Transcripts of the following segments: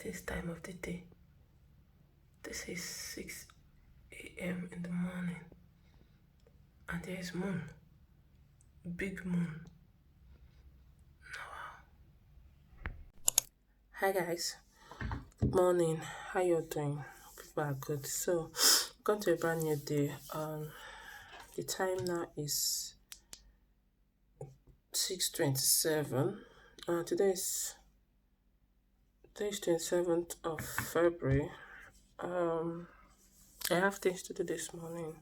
this time of the day. This is 6 a.m. in the morning, and there is moon, big moon. Hi guys, good morning. How you doing? People are good. So, welcome to a brand new day. The time now is 6:27. Today is 27th of February. I have things to do this morning.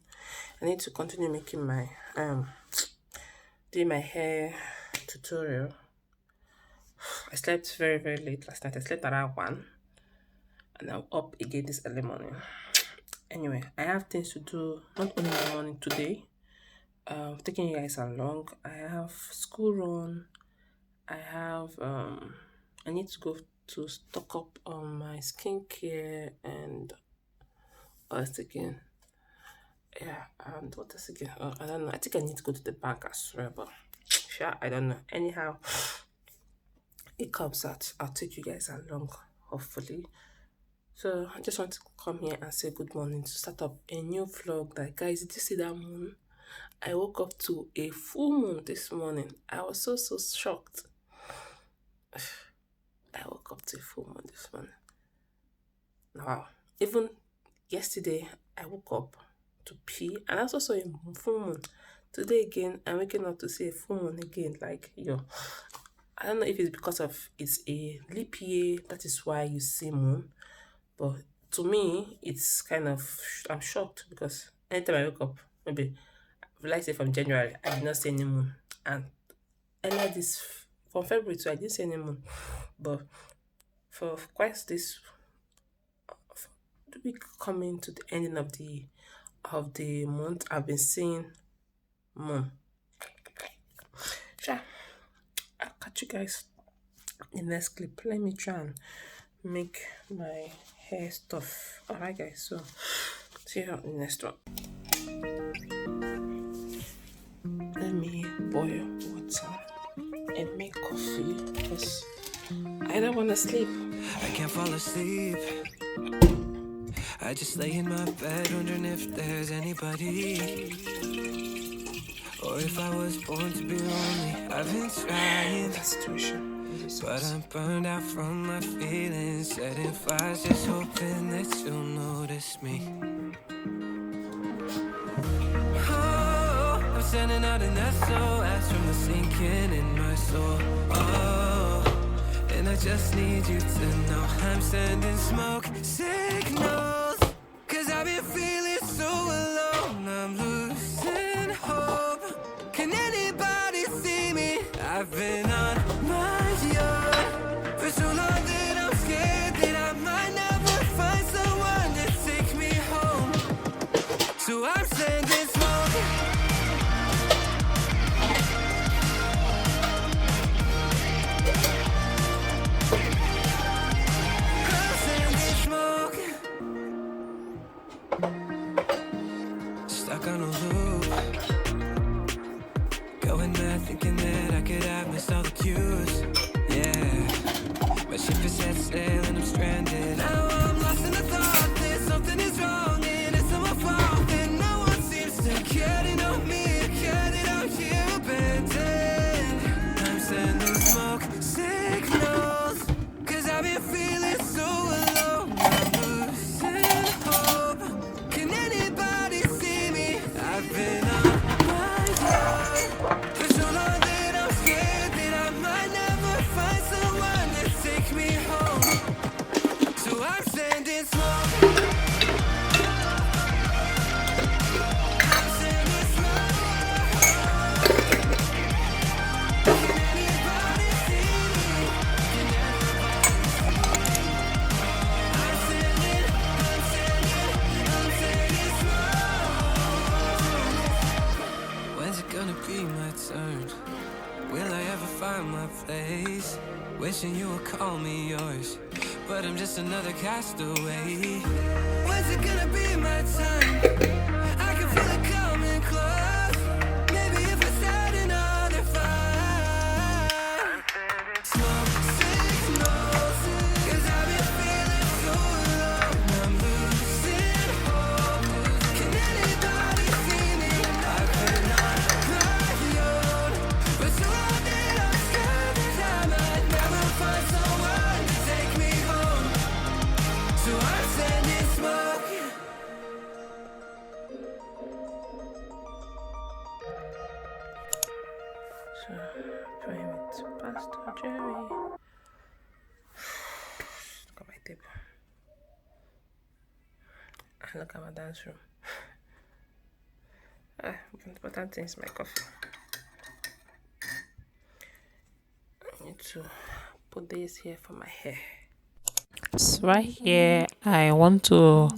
I need to continue making my doing my hair tutorial. I slept very, very late last night. I slept around 1 and I'm up again this early morning. Anyway, I have things to do not only in the morning today. Taking you guys along. I have school run. I have I need to go to stock up on my skincare and what else again? Yeah, and what else again? I don't know. I think I need to go to the bank as well, but sure, I don't know. Anyhow, it comes out. I'll take you guys along, hopefully. So I just want to come here and say good morning to start up a new vlog. Like, guys, did you see that moon? I woke up to a full moon this morning. I was so shocked. I woke up to a full moon this morning. Wow. Even yesterday, I woke up to pee and I also saw a full moon. Today again, I'm waking up to see a full moon again. Like, yo, I don't know if it's because of it's a leap year, that is why you see moon. But to me, it's kind of, I'm shocked because anytime I wake up, maybe, like say from January, I did not see any moon. And earlier from February too, I didn't see any moon. But for quite this week coming to the ending of the month, I've been seeing moon. Sure. I'll catch you guys in the next clip. Let me try and make my hair stuff. Alright guys, so see you in the next one. Let me boil water and make coffee because I don't want to sleep. I can't fall asleep. I just lay in my bed wondering if there's anybody, or if I was born to be lonely. I've been trying that situation, but I'm burned out from my feelings, setting fires, just hoping that you'll notice me. Oh, I'm sending out an SOS from the sinking in my soul. Oh, and I just need you to know I'm sending smoke signals, 'cause I've been feeling so alone. I'm losing hope. Can anybody see me? I've been on my own for so long that I'm scared that I might never find someone to take me home. So I'm sending smoke. I'm sending smoke. Stuck on a loop, going mad thinking that I could have missed all the cues. Yeah, my ship is set sail and I'm stranded. Now I'm lost in the thought that something is wrong and it's not my fault, and no one seems to care to know me, care that I'm here abandoned. I'm sending smoke signals, 'cause I've been feeling so alone. I'm losing hope. Can anybody see me? I've been on my own for so long that I'm scared that I might never find someone to take me home. So I'm sending smoke. I'm sending smoke. Can anybody see me? Can anybody see me? I'm sending smoke. When's it gonna be my turn? Will I ever find my place? Wishing you would call me yours, but I'm just another castaway. When's it gonna be my time? I can feel it coming close. Maybe if I start another fire. Smoke signals, 'cause I've been feeling So praying with Pastor Jerry. Look at my table. Look at my dance room. Important thing is my coffee. I need to put this here for my hair. So right here, I want to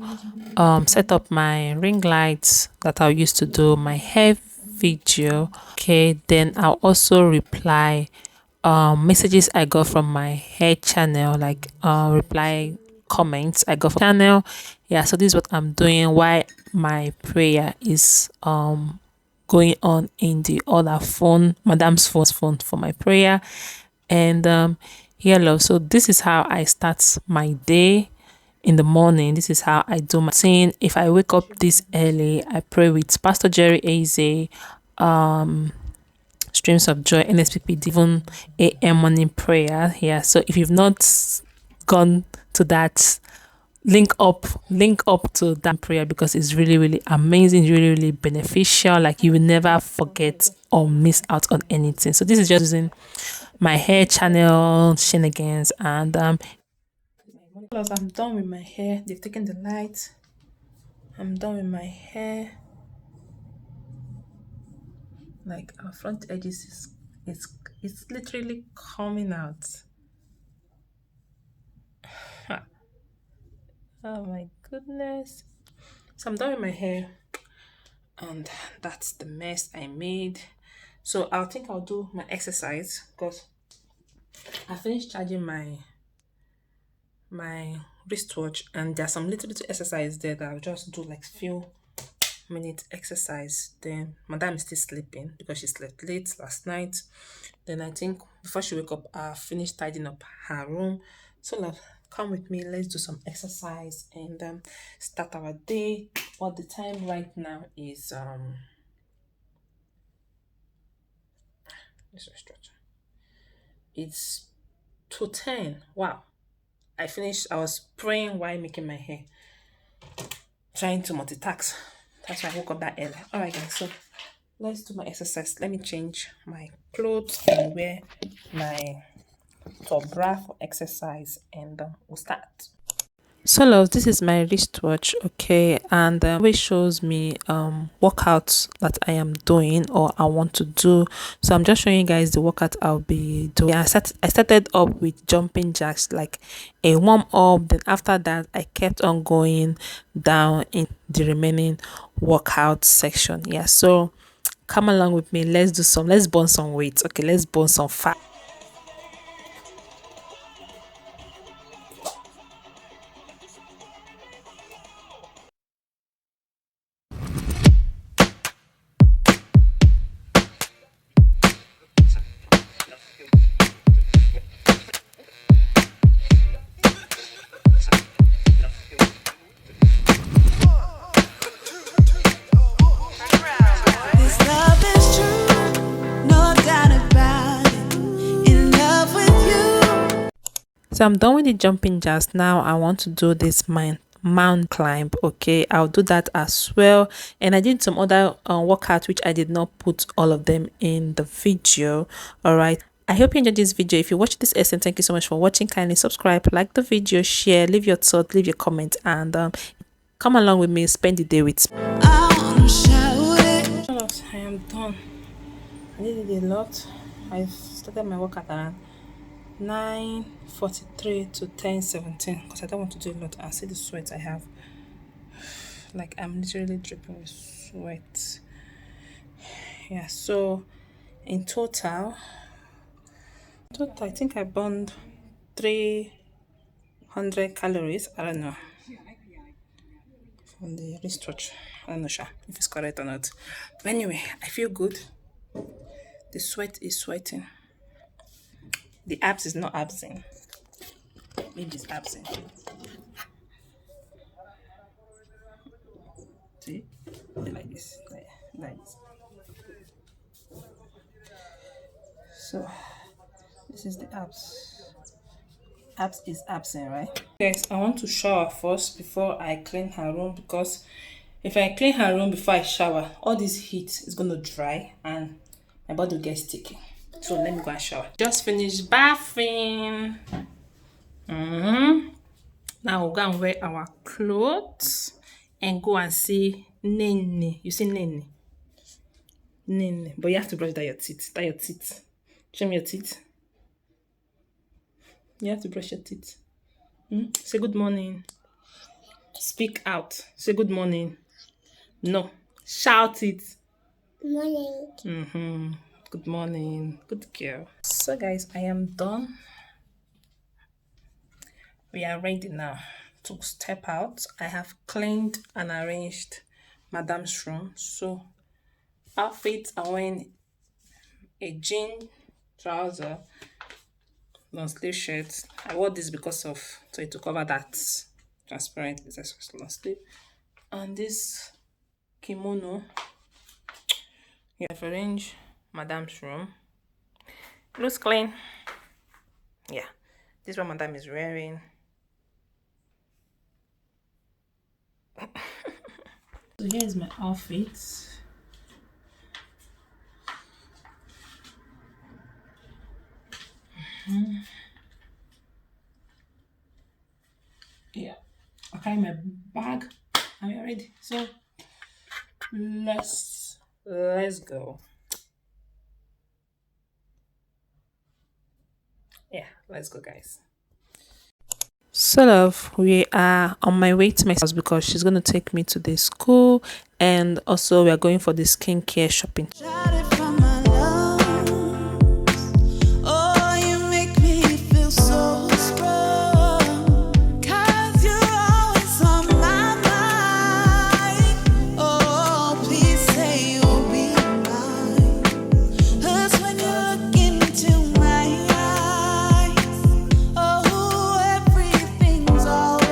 set up my ring lights that I'll use to do my hair video. Okay, then I'll also reply messages I got from my hair channel, like reply comments I got from channel. Yeah, so this is what I'm doing while my prayer is going on in the other phone, madam's phone for my prayer. And here, love, so this is how I start my day in the morning. This is how I do my thing. If I wake up this early, I pray with Pastor Jerry Eze, Streams of Joy, NSPP, even AM morning prayer. Yeah, so if you've not gone to that, link up to that prayer, because it's really amazing, really beneficial. Like, you will never forget or miss out on anything. So this is just using my hair channel shenanigans. And I'm done with my hair. They've taken the light. I'm done with my hair. Like, our front edges it's literally coming out. Oh my goodness. So I'm done with my hair, and that's the mess I made. So I think I'll do my exercise, because I finished charging my wristwatch, and there's some little exercise there that I'll just do, like few minute exercise. Then madam is still sleeping because she slept late last night. Then I think before she wake up, I finished tidying up her room. So love, come with me, let's do some exercise and start our day. What the time right now is let's stretch. It's 2:10. Wow. I was praying while making my hair, trying to multitask. That's why I woke up that early. Alright guys, so let's do my exercise. Let me change my clothes and wear my top bra for exercise, and we'll start. So love, this is my wristwatch, okay, and it shows me workouts that I am doing or I want to do. So I'm just showing you guys the workout I'll be doing. I started up with jumping jacks, like a warm up. Then after that, I kept on going down in the remaining workout section. Yeah, so come along with me. Let's burn some weight. Okay, let's burn some fat. This love is true, no doubt about it. In love with you. So I'm done with the jumping jacks. Now I want to do this mount climb. Okay, I'll do that as well. And I did some other workouts which I did not put all of them in the video. All right, I hope you enjoyed this video. If you watched this essence, thank you so much for watching. Kindly subscribe, like the video, share, leave your thoughts, leave your comment, and come along with me, spend the day with me. I wanna shout it. I am done. I did it a lot. I started my work at around 9:43 to 10:17 because I don't want to do a lot. I see the sweat I have. Like, I'm literally dripping with sweat. Yeah, so in total I think I burned 300 calories. I don't know, from the wristwatch. I don't know sure if it's correct or not. But anyway, I feel good. The sweat is sweating. The abs is not absing. Maybe it's absent. See? Like this. Like this. So this is the abs. Abs is absent, right? Guys, I want to shower first before I clean her room, because if I clean her room before I shower, all this heat is gonna dry and my body will get sticky. So let me go and shower. Just finished bathing. Now we'll go and wear our clothes and go and see Nene. You see Nene? Nene. But you have to brush down your teeth. Down your teeth. Show me your teeth. You have to brush your teeth. Say good morning. Speak out. Say good morning. No. Shout it. Morning. Good morning. Good girl. So guys, I am done. We are ready now to step out. I have cleaned and arranged Madam's room. So outfits, I'm wearing a jean trouser, long sleeve shirt. I wore this because of to cover that transparent long sleeve. And this kimono. You have arranged Madam's room. Looks clean. Yeah. This is what Madam is wearing. So here's my outfit. Yeah, I carry my bag. Are you ready? So let's go. Yeah, let's go, guys. So love, we are on my way to my house because she's gonna take me to the school, and also we are going for the skincare shopping. Shouted from my lungs. Oh, you make me feel so strong. 'Cause you're always on my mind. Oh, please say you'll be mine. 'Cause when you look into my eyes, oh, everything's alright.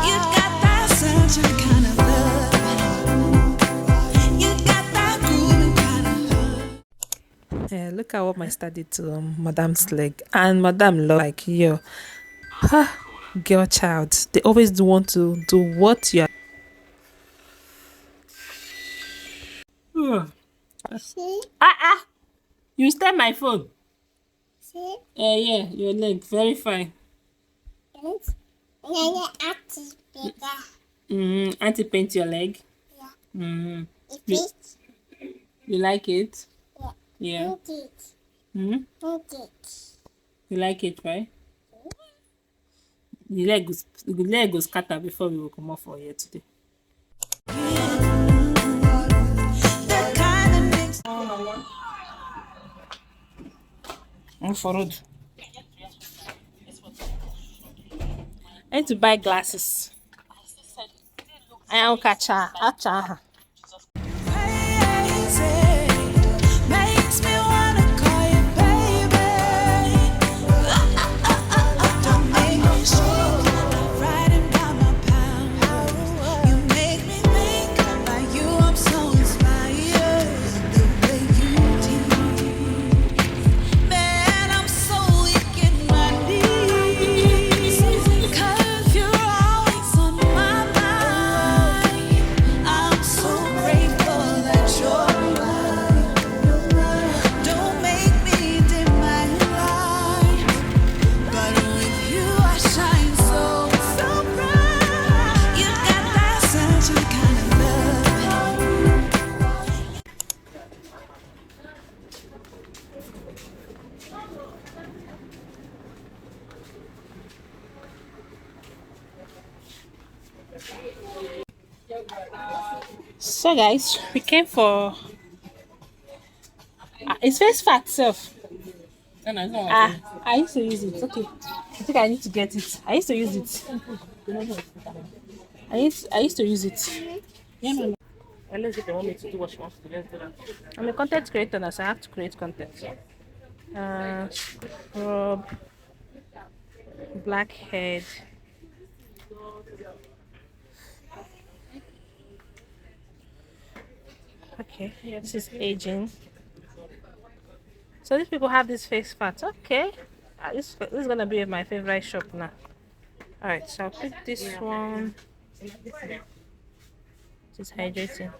You got that certain kind of love. You got that grooving kind of love. Yeah, look at what my star did to Madam's leg, and Madam love like yo, girl child. They always do want to do what you are. See? You stole my phone. See? Yeah, your leg very fine. Yes. And then the act is bigger. Auntie paint your leg. Yeah. It You- fits. You like it? Yeah. Yeah. Look it. Mm-hmm. Look it. You like it, right? The leg was scatter before we will come off for here today. That kind of makes Move forward. I need to buy glasses. I don't catch her. crazy. Makes me wanna call you baby. Don't make me shake. I'm riding by my power. You make me think about you. I'm so inspired. The way you tease. Man, I'm so weak in my knees. 'Cause you're always on my mind. I'm so grateful that you're mine. Don't make me dim my light. But with you I shine so, so bright. You got that certain kind of love. So guys, we came for it's face fat self. I used to use it. Okay, I think I need to get it. I used to use it. I used to use it. Yeah, no. Unless they want me to do what she wants to do, let's do that. I'm a content creator now, so I have to create content. Scrub, blackhead. Okay, this is aging. So these people have this face fat. Okay, this is gonna be my favorite shop now. All right, so I'll pick this one. This is hydrating.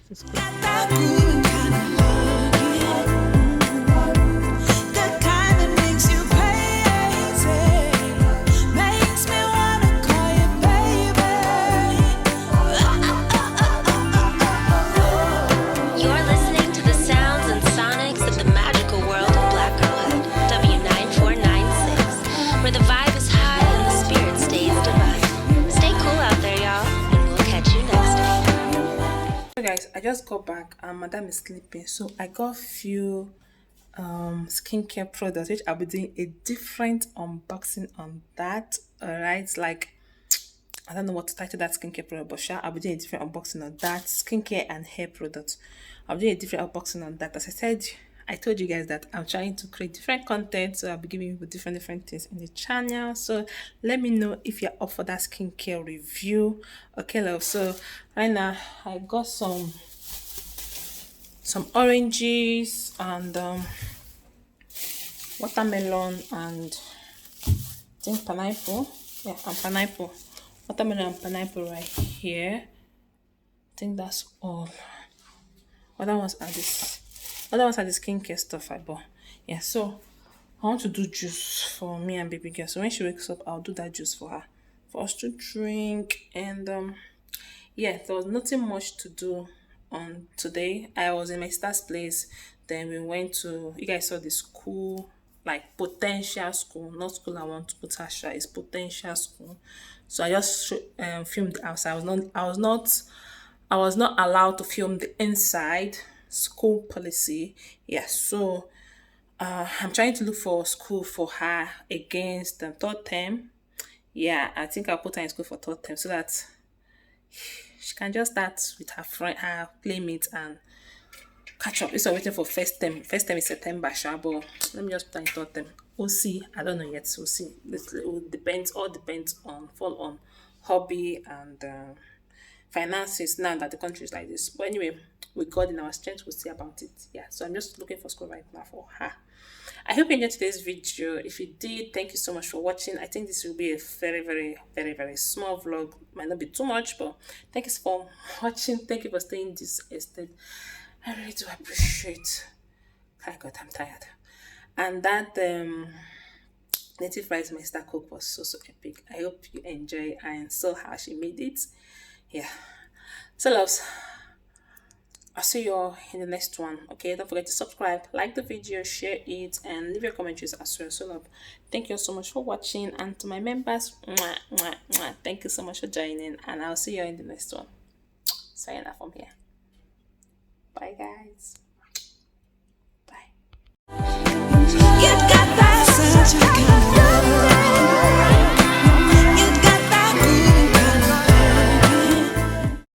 Just Got that grooving kind of looking, the kind that makes you crazy, makes me wanna call you baby. You're listening to the sounds and sonics of the magical world of Black Girlhood, W9496, where the vibe is high and the spirit stays divine. Stay cool out there, y'all, and we'll catch you next time. So guys, I just got back and madam is sleeping, so I got few skincare products which I'll be doing a different unboxing on that. All right, like I don't know what to title that skincare product, but sure, I'll be doing a different unboxing on that skincare and hair products. I'll be doing a different unboxing on that. As I said, I told you guys that I'm trying to create different content, so I'll be giving you different things in the channel. So let me know if you're up for that skincare review. Okay, love. So right now I got some oranges and watermelon and I think pineapple. Yeah, and pineapple. Watermelon and pineapple right here. I think that's all. Other ones are the skincare stuff I bought. Yeah, so I want to do juice for me and baby girl. So when she wakes up, I'll do that juice for her. For us to drink. And yeah, there was nothing much to do on today. I was in my sister's place. Then we went to, you guys saw the school, like potential school, not school I want to put her shy, it's potential school. So I just filmed the outside. I was not allowed to film the inside, school policy. Yeah, so I'm trying to look for school for her against the third term. Yeah, I think I'll put her in school for third term so that she can just start with her friend, her playmates, and catch up. Instead of waiting for first term. First term is September, sure, but let me just put her in third term. We'll see. I don't know yet. We'll see. It will depends. All depends on fall on hobby and finances now that the country is like this. But anyway, with God in our strength, we'll see about it. Yeah. So I'm just looking for school right now for her. I hope you enjoyed today's video. If you did, thank you so much for watching. I think this will be a very small vlog. Might not be too much, but thank you for watching. Thank you for staying this extent. I really do appreciate. My God, I'm tired. And that native rice my sister cook was so epic. I hope you enjoy and saw how she made it. Yeah. So loves, I'll see you all in the next one. Okay, don't forget to subscribe, like the video, share it, and leave your commentaries as well. So love, thank you so much for watching, and to my members, thank you so much for joining, and I'll see you in the next one. Sayonara from here. Bye guys.